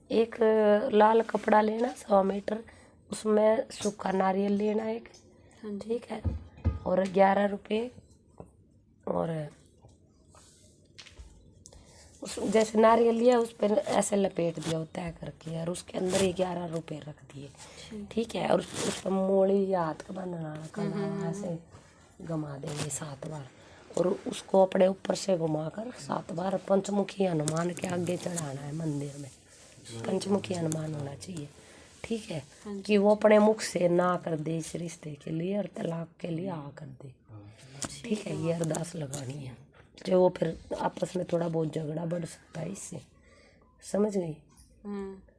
एक लाल कपड़ा लेना 100 मीटर, उसमें सूखा नारियल लेना एक, ठीक है, और 11 रुपये। और उस जैसे नारियल लिया उस पर ऐसे लपेट दिया होता है करके, और उसके अंदर ही 11 रुपये रख दिए, ठीक है। और उस पर मोड़ी या हाथ का बनाना करना, ऐसे घुमा देंगे 7 बार, और उसको अपने ऊपर से घुमाकर 7 बार पंचमुखी हनुमान के आगे चढ़ाना है मंदिर में। पंचमुखी हनुमान होना चाहिए, ठीक है, कि वो अपने मुख से ना कर दे इस रिश्ते के लिए और तलाक के लिए आ कर दे, ठीक है। ये अरदास लगानी है, जो वो फिर आपस में थोड़ा बहुत झगड़ा बढ़ सकता है इससे, समझ गई।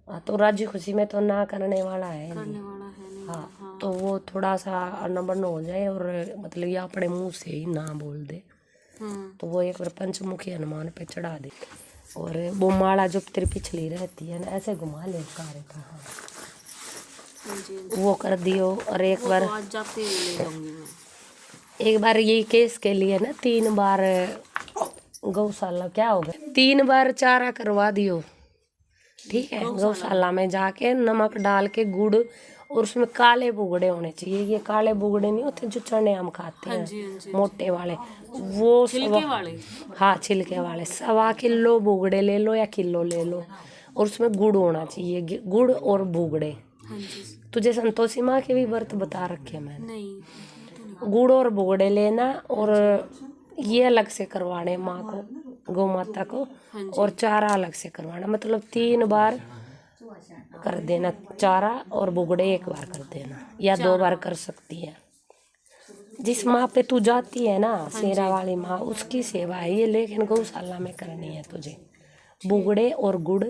हाँ, तो राजी खुशी में तो ना करने वाला है नहीं। हाँ, तो वो थोड़ा सा अनबन हो जाए और मतलब ये अपने मुंह से ही ना बोल दे, तो वो एक बार पंचमुखी हनुमान पे चढ़ा दे, और वो माला जो तेरी पिछली रहती है ना ऐसे घुमा ले कार्य का, हाँ वो कर दियो। और एक बार आज जाते ही ले जाऊंगी मैं। एक बार ये केस के लिए ना 3 बार गौशाला क्या हो गया, 3 बार चारा करवा दियो, ठीक है। गौशाला में जाके नमक डाल के गुड़, और उसमें काले बुगड़े होने चाहिए। ये काले बुगड़े नहीं होते जो चने हम खाते हैं, मोटे वाले, वो छिलके वाले। हाँ, छिलके वाले 1.25 किलो बुगड़े ले लो या किलो ले लो, और उसमें गुड़ होना चाहिए, गुड़ और बुगड़े। तुझे संतोषी माँ के भी व्रत बता रखे मैंने। नहीं, गुड़ और बुगड़े लेना, और ये अलग से करवाने माँ को, गौ माता को, और चारा अलग से करवाना, मतलब 3 बार कर देना चारा, और बुगड़े 1 बार कर देना, या 2 बार कर सकती है। जिस माँ पे तू जाती है ना, शेरा वाली माँ, उसकी सेवा है ये, लेकिन गौशाला में करनी है तुझे। बुगड़े और गुड़,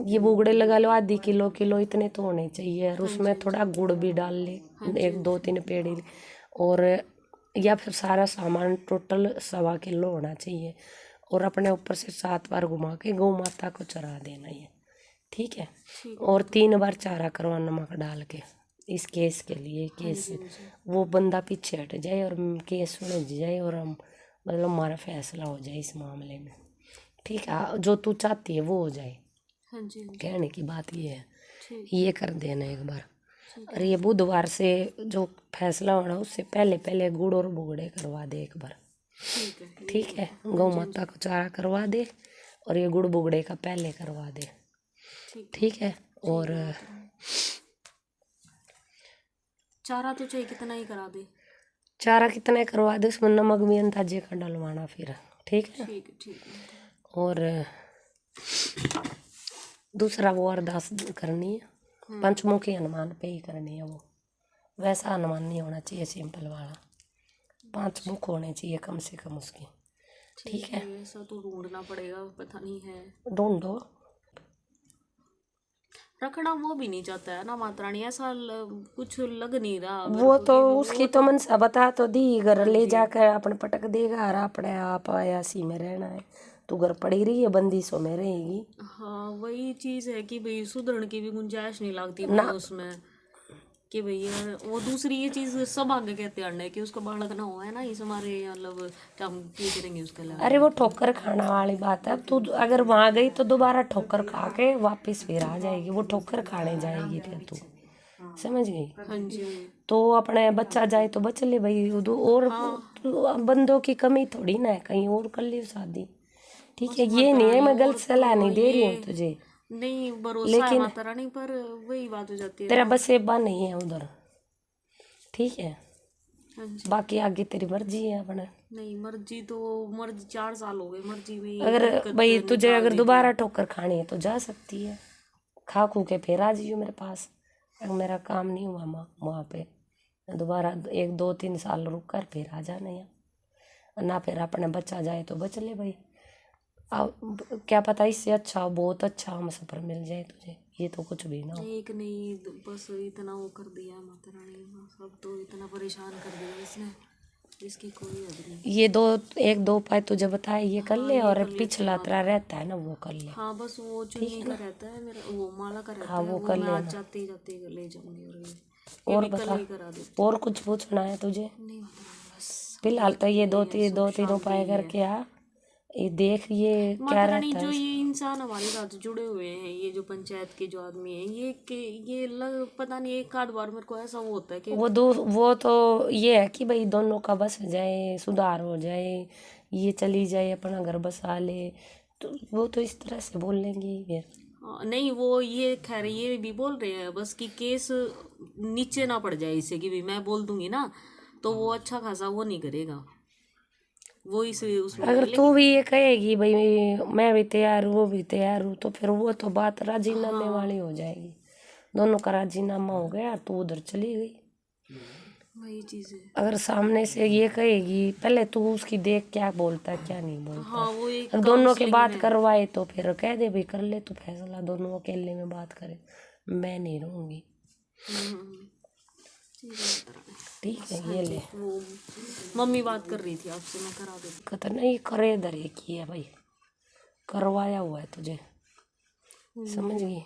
ये बुगड़े लगा लो आधी किलो इतने तो होने चाहिए, और उसमें थोड़ा गुड़ भी डाल ले, 1 2 3 पेड़ी, और या फिर सारा सामान टोटल 1.25 किलो होना चाहिए, और अपने ऊपर से 7 बार घुमा के गौ माता को चरा देना ये, ठीक है। और 3 बार चारा करवा नमक डाल के, इस केस के लिए, केस वो बंदा पीछे हट जाए और केस सुलझ जाए, और हम मतलब हमारा फैसला हो जाए इस मामले में, ठीक है। जो तू चाहती है वो हो जाए, कहने की बात ये है, ये कर देना एक बार। और ये बुधवार से जो फैसला होना उससे पहले पहले गुड़ और बुगड़े करवा दे एक बार, ठीक है। गौ माता को चारा करवा दे, और ये गुड़ बुगड़े का पहले करवा दे, ठीक है। और चारा तो चाहिए कितना ही करा दे, चारा कितना करवा दे, उसमें नमक भी अंदाजे का डलवाना फिर, ठीक है। और दूसरा वो अरदास करनी है, पंचमुखी हनुमान पे ही करनी है वो, वैसा हनुमान नहीं होना चाहिए सिंपल वाला, 5 मुख होने चाहिए कम से कम उसकी, ठीक है। ऐसा तो ढूंढना पड़ेगा, पता नहीं है, ढूंढो। रखना वो भी नहीं चाहता है ना माता रानी, ऐसा कुछ लग नहीं रहा। वो तो उसकी तो मनसा बता तो दी, घर ले जाकर अपन पटक देगा, और अपने आप आयासी में रहना है, तू घर पड़ी रही है, बंदिशों में रहेगी। हाँ, वही चीज है कि भाई सुधरने की भी गुंजाइश नहीं लगती ना उसमें, कि भैया वो दूसरी ये चीज सब आगे कहते हैं कि उसका बालक ना हो, है ना, इस हमारे मतलब हम क्या करेंगे उसके लिए। अरे वो ठोकर खाना वाली बात है, तू अगर वहां गई तो दोबारा ठोकर खा के वापस फिर आ जाएगी, वो ठोकर खाने जाएगी फिर तू, समझ गई। हाँ जी। तो अपने बच्चा जाए तो बच ले भाई, और बंदों की कमी थोड़ी ना है, कहीं और कर लियो शादी, ठीक है। ये नहीं है मैं गलत सलाह नहीं दे रही हूँ तुझे, नहीं भरोसा है माता रानी पर, वही बात हो जाती है, तेरा बसेबा नहीं है उधर, ठीक है। बाकी आगे तेरी मर्जी है अपना, नहीं मर्जी तो मर्जी 4 साल हो गए मर्जी में, अगर भाई तुझे अगर दोबारा ठोकर खानी है तो जा सकती है, खा खू के फिर आ जाइयो मेरे पास, अगर मेरा काम नहीं हुआ वहाँ पे दोबारा 1 2 3 साल रुक कर फिर आ जाना है ना, फिर अपना बच्चा जाए तो बच ले भाई, अब क्या पता इससे अच्छा बहुत अच्छा हम सफर मिल जाए तुझे, ये तो कुछ भी ना हो। एक नहीं बस इतना वो कर दिया माता रानी, सब तो इतना परेशान कर दिया इसने, इसकी कोई हद नहीं। ये 1 2 उपाय तुझे बताए ये कर ले, और पिछला तेरा रहता है ना वो कर ले। हाँ बस वो चुन्नी का रहता है मेरा, वो माला का रहता हाँ, है, वो वो कर मैं लेना। आज जाते जाते ले जाऊंगी, और कल बता, ही करा देती। और कुछ पूछना है तुझे? नहीं माता रानी बस फिलहाल तो ये दो तीन उपाय करके आ, ये देख ये क्या माता रानी, रहता जो है। ये इंसान हमारे साथ जुड़े हुए हैं, ये जो पंचायत के जो आदमी हैं, ये पता नहीं एक आध बार मेरे को ऐसा वो होता है कि वो तो ये है कि भाई दोनों का बस जाए, सुधार हो जाए, ये चली जाए, अपना घर बसा ले, तो वो तो इस तरह से बोल लेंगे ही फिर। नहीं, वो ये खैर ये भी बोल रहे हैं बस कि केस नीचे ना पड़ जाए इससे, कि भाई मैं बोल दूंगी ना तो वो अच्छा खासा वो नहीं करेगा, वो इस उसमें। अगर तू भी ये कहेगी भाई मैं भी तैयार हूँ, वो भी तैयार हूँ, तो फिर वो तो बात राजीनामे वाली हो जाएगी। दोनों का राजीनामा हो गया, तू उधर चली गई। वही चीज है। अगर सामने से ये कहेगी, पहले तू उसकी देख क्या बोलता है क्या नहीं बोलता। हाँ, वो एक अगर दोनों के काउंसलिंग बात में। करवाए तो फिर कह दे भाई कर ले तू फैसला, दोनों अकेले में बात करे, मैं नहीं रहूंगी। ठीक है, ये ले। वो मम्मी बात कर रही थी आपसे, मैं करा देती। कहता नहीं करे इधर एक ही है भाई, करवाया हुआ है तुझे, समझ गई।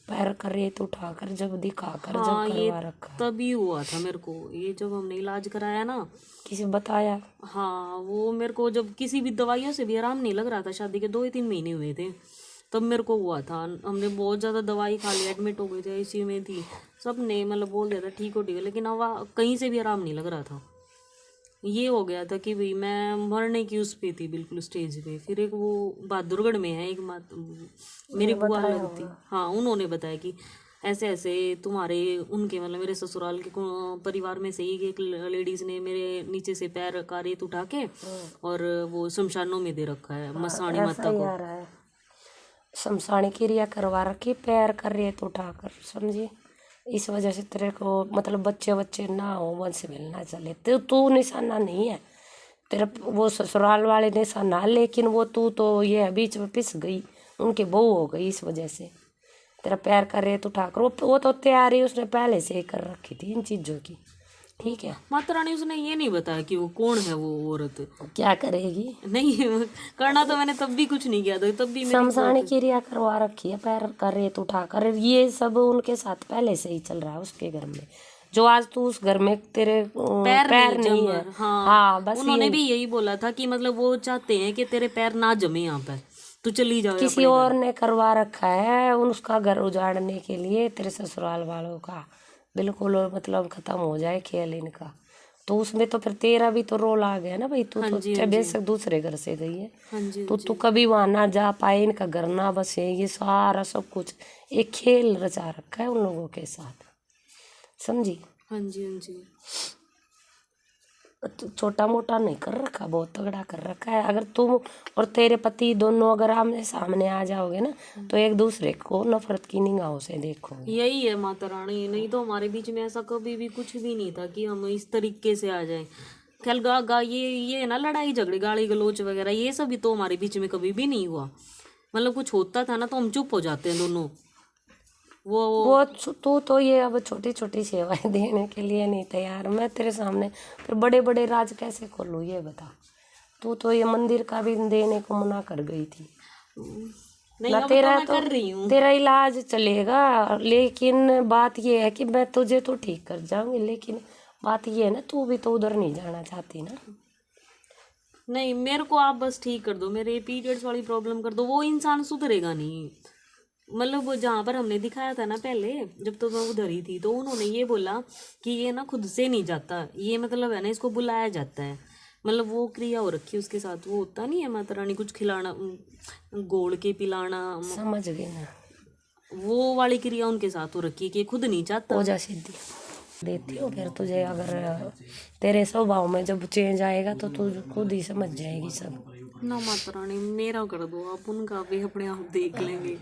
पैर कर रेत उठा कर जब दिखा कर हाँ, जब ये करवा रखा। तभी हुआ था मेरे को, ये जब हमने इलाज कराया ना। किसी बताया? हाँ, वो मेरे को जब किसी भी दवाइयों से भी आराम नहीं लग रहा था, शादी के 2 3 महीने हुए थे तब मेरे को हुआ था। हमने बहुत ज़्यादा दवाई खा ली, एडमिट हो गए थे, आईसीयू में थी, सब ने मतलब बोल दिया था ठीक हो ठीक है, लेकिन अब कहीं से भी आराम नहीं लग रहा था। ये हो गया था कि भाई मैं मरने की उस पे थी, बिल्कुल स्टेज पे। फिर एक वो बहादुरगढ़ में है एक मेरी बुआ लगती, हाँ, उन्होंने बताया कि ऐसे ऐसे तुम्हारे उनके मतलब मेरे ससुराल के परिवार में से ही एक लेडीज ने मेरे नीचे से पैर का रेत उठा के और वो शमशानों में दे रखा है, मसाणी माता को। शमशानी क्रिया करवा रखी, पैर कर रेत उठाकर, समझी। इस वजह से तेरे को मतलब बच्चे ना हो, वंश मिलना चले, तो तू निशाना नहीं है, तेरा वो ससुराल वाले निशाना, लेकिन वो तू तो ये बीच में पिस गई, उनकी बहू हो गई, इस वजह से तेरा पैर का रेत उठाकर वो तो तैयारी उसने पहले से ही कर रखी थी इन चीज़ों की। ठीक है, माता रानी उसने ये नहीं बताया कि वो कौन है वो औरत। क्या करेगी? नहीं, करना तो मैंने तब भी कुछ नहीं किया था, तब भी शमशानी क्रिया करवा रखी है, पैर का रेत उठाकर, ये सब उनके साथ पहले से ही चल रहा है उसके घर में, जो आज तू उस घर में तेरे पैर नहीं है। हाँ, बस उन्होंने भी यही बोला था कि मतलब वो चाहते हैं कि तेरे पैर ना जमे यहाँ पर, तू चली जाओ। किसी और ने करवा रखा है उसका घर उजाड़ने के लिए, तेरे ससुराल वालों का बिल्कुल मतलब खत्म हो जाए खेल इनका, तो उसमें तो फिर तेरा भी तो रोल आ गया ना भाई। तू तो बेशक दूसरे घर से गई है, तू कभी वहां ना जा पाए, इनका घर ना बसे, ये सारा सब कुछ एक खेल रचा रखा है उन लोगों के साथ, समझी। हाँ जी, हाँ जी। छोटा मोटा नहीं कर रखा, बहुत तगड़ा कर रखा है। अगर तुम और तेरे पति दोनों अगर आमने सामने आ जाओगे ना, तो एक दूसरे को नफरत की निगाहों से देखोगे। यही है माता रानी, नहीं तो हमारे बीच में ऐसा कभी भी कुछ भी नहीं था कि हम इस तरीके से आ जाएं। खैर ये ना लड़ाई झगड़े गाली गलोच वगैरह ये सब भी तो हमारे बीच में कभी भी नहीं हुआ। मतलब कुछ होता था ना तो हम चुप हो जाते हैं दोनों। वो तू तो ये अब छोटी छोटी सेवाएं देने के लिए नहीं तैयार, मैं तेरे सामने फिर बड़े बड़े राज कैसे खोलूं ये बता। तू तो ये मंदिर का भी देने को मना कर गई थी। नहीं, ना अब तेरा तो मैं कर रही हूँ। तेरा इलाज चलेगा, लेकिन बात ये है कि मैं तुझे तो ठीक कर जाऊंगी, लेकिन बात ये है ना तू भी तो उधर नहीं जाना चाहती ना। नहीं, मेरे को आप बस ठीक कर दो, मेरे पीरियड्स वाली प्रॉब्लम कर दो, वो इंसान सुधरेगा नहीं। मतलब वो जहाँ पर हमने दिखाया था ना पहले, जब तो मैं उधर ही थी, तो उन्होंने ये बोला कि ये ना खुद से नहीं जाता, ये मतलब है ना इसको बुलाया जाता है। मतलब वो क्रिया हो रखी है उसके साथ, वो होता नहीं है माता रानी कुछ खिलाना, गोड़ के पिलाना, समझ गई ना, वो वाली क्रिया उनके साथ हो रखी है कि खुद नहीं चाहता। पूजा सिद्धि देती हो फिर तुझे, अगर तेरे स्वभाव में जब चेंज आएगा तो तू खुद ही समझ जाएगी सब ना माता रानी, मेरा कर दो आप, उनका भी अपने आप देख लेंगे।